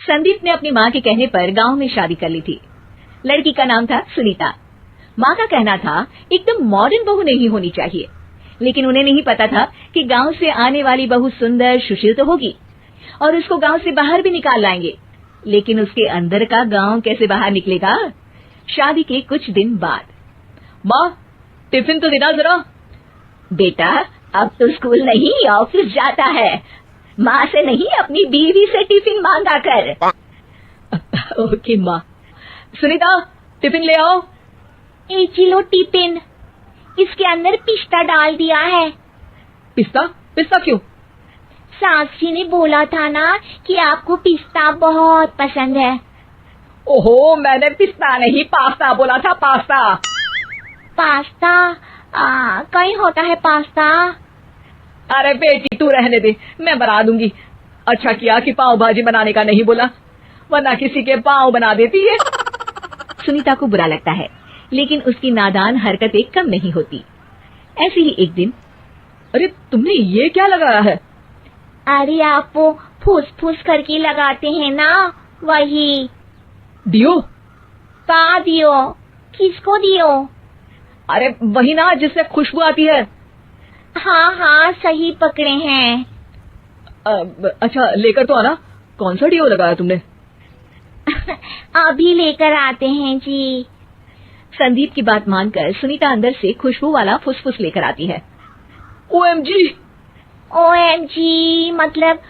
संदीप ने अपनी माँ के कहने पर गांव में शादी कर ली थी। लड़की का नाम था सुनीता। माँ का कहना था एकदम मॉडर्न बहू नहीं होनी चाहिए, लेकिन उन्हें नहीं पता था कि गांव से आने वाली बहू सुंदर सुशील तो होगी और उसको गांव से बाहर भी निकाल लाएंगे, लेकिन उसके अंदर का गांव कैसे बाहर निकलेगा। शादी के कुछ दिन बाद, माँ टिफिन तो देना जरा। बेटा अब तो स्कूल नहीं ऑफिस जाता है, माँ से नहीं अपनी बीवी से टिफिन मांगा कर। ओके माँ। सुनीता टिफिन ले आओ। 1 किलो टिफिन, इसके अंदर पिस्ता डाल दिया है। पिस्ता? पिस्ता क्यों? सास जी ने बोला था ना कि आपको पिस्ता बहुत पसंद है। ओहो, मैंने पिस्ता नहीं पास्ता बोला था, पास्ता। पास्ता? कहीं होता है पास्ता? अरे बेटी तू रहने दे, मैं बना दूंगी। अच्छा किया कि पाव भाजी बनाने का नहीं बोला, वरना किसी के पाव बना देती है। सुनीता को बुरा लगता है, लेकिन उसकी नादान हरकतें कम नहीं होती। ऐसे ही एक दिन, अरे तुमने ये क्या लगाया है? अरे आप वो फूस फूस करके लगाते हैं ना, वही। डियो? का दियो? किसको दियो? अरे वही ना जिससे खुशबू आती है। हाँ हाँ सही पकड़े हैं। अच्छा लेकर तो आना। कौन सा डियो लगाया तुमने? अभी लेकर आते हैं जी। संदीप की बात मानकर सुनीता अंदर से खुशबू वाला फुसफुस लेकर आती है। OMG! OMG मतलब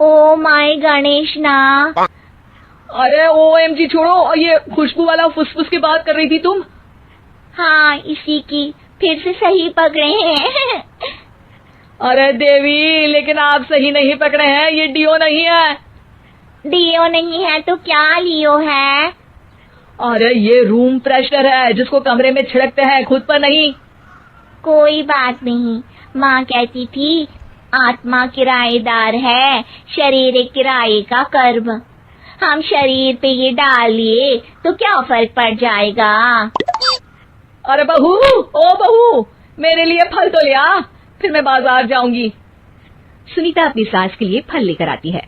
ओ माय गणेश ना। अरे OMG छोड़ो, ये खुशबू वाला फुसफुस की बात कर रही थी तुम? हाँ इसी की, फिर से सही पकड़े हैं। अरे देवी, लेकिन आप सही नहीं पकड़े हैं, ये डियो नहीं है। डियो नहीं है तो क्या लियो है? अरे ये रूम फ्रेशनर है, जिसको कमरे में छिड़कते हैं, खुद पर नहीं। कोई बात नहीं, माँ कहती थी आत्मा किराएदार है, शरीर एक किराए का कर्म। हम शरीर पे ये डाल लिए तो क्या फर्क पड़ जाएगा। अरे बहू, ओ बहू, मेरे लिए फल तो ले आ, फिर मैं बाजार जाऊंगी। सुनीता अपनी सास के लिए फल लेकर आती है।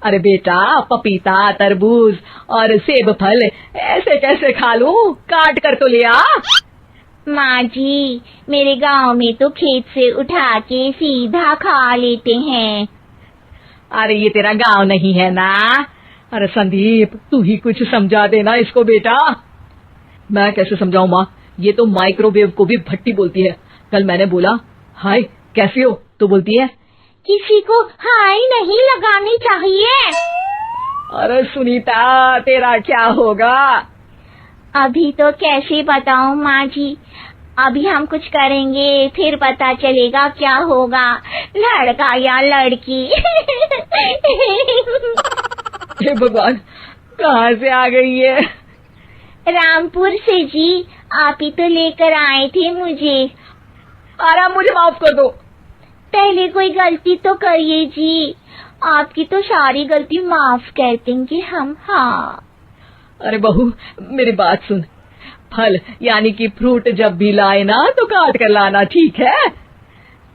अरे बेटा, पपीता, तरबूज और सेब फल ऐसे कैसे खा लूं, काट कर तो ले आ। माँ जी, मेरे गांव में तो खेत से उठा के सीधा खा लेते हैं। अरे ये तेरा गांव नहीं है ना। अरे संदीप, तू ही कुछ समझा देना इसको बेटा। मैं कैसे समझाऊं माँ, ये तो माइक्रोवेव को भी भट्टी बोलती है। कल मैंने बोला हाय कैसी हो, तो बोलती है किसी को हाय नहीं लगानी चाहिए। अरे सुनीता, तेरा क्या होगा? अभी तो कैसे बताऊं माँ जी, अभी हम कुछ करेंगे फिर पता चलेगा क्या होगा, लड़का या लड़की। हे भगवान, कहाँ से आ गई है? रामपुर से जी, आप ही तो लेकर आए थे मुझे। अरे मुझे माफ कर दो। पहले कोई गलती तो करिए जी, आपकी तो सारी गलती माफ कर देंगे हम। हाँ अरे बहू, मेरी बात सुन, फल यानी कि फ्रूट जब भी लाए ना तो काट कर लाना, ठीक है?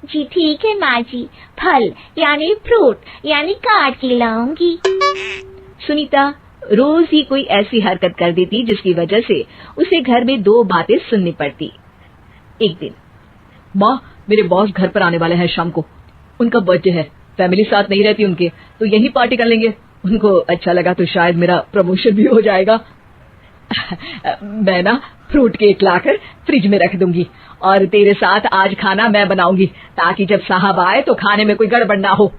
जी ठीक है माँ जी, फल यानी फ्रूट यानी काट के लाऊंगी। सुनीता रोज ही कोई ऐसी हरकत कर देती जिसकी वजह से उसे घर में 2 बातें सुननी पड़ती। एक दिन, माँ मेरे बॉस घर पर आने वाले हैं शाम को, उनका बर्थडे है, फैमिली साथ नहीं रहती उनके, तो यही पार्टी कर लेंगे। उनको अच्छा लगा तो शायद मेरा प्रमोशन भी हो जाएगा। मैं ना फ्रूट केक लाकर फ्रिज में रख दूंगी और तेरे साथ आज खाना मैं बनाऊंगी, ताकि जब साहब आए तो खाने में कोई गड़बड़ ना हो।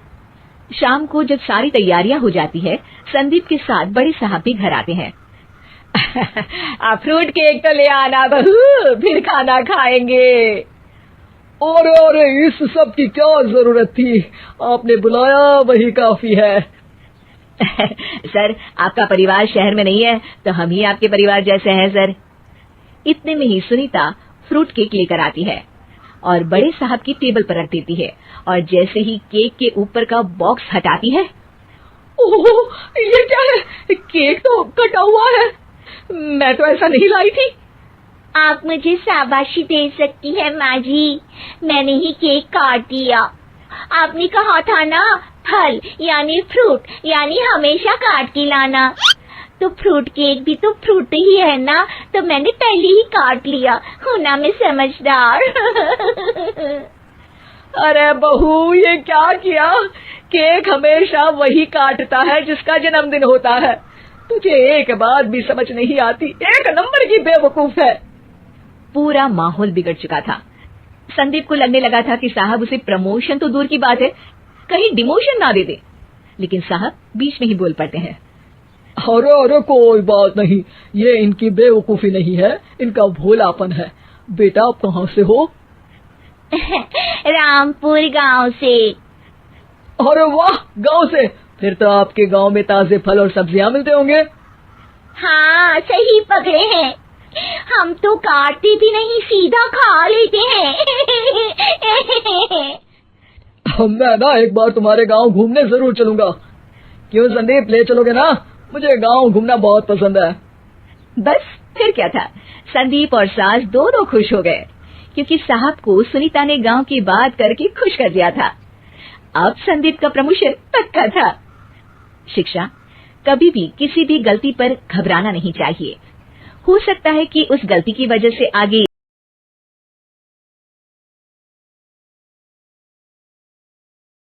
शाम को जब सारी तैयारियां हो जाती है, संदीप के साथ बड़े साहब भी घर आते हैं। आप फ्रूट केक तो ले आना बहू, फिर खाना खाएंगे। और इस सब की क्या जरूरत थी, आपने बुलाया वही काफी है। सर आपका परिवार शहर में नहीं है तो हम ही आपके परिवार जैसे हैं सर। इतने में ही सुनीता फ्रूट केक लेकर आती है और बड़े साहब की टेबल पर रख देती है, और जैसे ही केक के ऊपर का बॉक्स हटाती है, ओह ये क्या है, केक तो कटा हुआ है, मैं तो ऐसा नहीं लाई थी। आप मुझे शाबाशी दे सकती है माँ जी, मैंने ही केक काट दिया। आपने कहा था ना फल यानी फ्रूट यानी हमेशा काट के लाना। तो फ्रूट केक भी तो फ्रूट ही है ना, तो मैंने पहले ही काट लिया। हूं ना मैं समझदार। अरे बहू, ये क्या किया? केक हमेशा वही काटता है जिसका जन्मदिन होता है। तुझे एक बात भी समझ नहीं आती, एक नंबर की बेवकूफ है। पूरा माहौल बिगड़ चुका था। संदीप को लगने लगा था कि साहब उसे प्रमोशन तो दूर की बात है, कहीं डिमोशन ना दे दे। लेकिन साहब बीच में ही बोल पड़ते हैं। अरे अरे कोई बात नहीं, ये इनकी बेवकूफी नहीं है, इनका भोलापन है। बेटा आप कहाँ से हो? रामपुर गांव से। अरे वाह, गांव से? फिर तो आपके गांव में ताजे फल और सब्जियां मिलते होंगे। हाँ सही पकड़े हैं, हम तो काटते भी नहीं, सीधा खा लेते हैं। मैं ना एक बार तुम्हारे गांव घूमने जरूर चलूंगा। क्यों संदीप, ले चलोगे ना? मुझे गांव घूमना बहुत पसंद है। बस फिर क्या था, संदीप और सास दोनों खुश हो गए, क्योंकि साहब को सुनीता ने गांव की बात करके खुश कर दिया था। अब संदीप का प्रमोशन पक्का था। शिक्षा, कभी भी किसी भी गलती पर घबराना नहीं चाहिए। हो सकता है कि उस गलती की वजह से आगे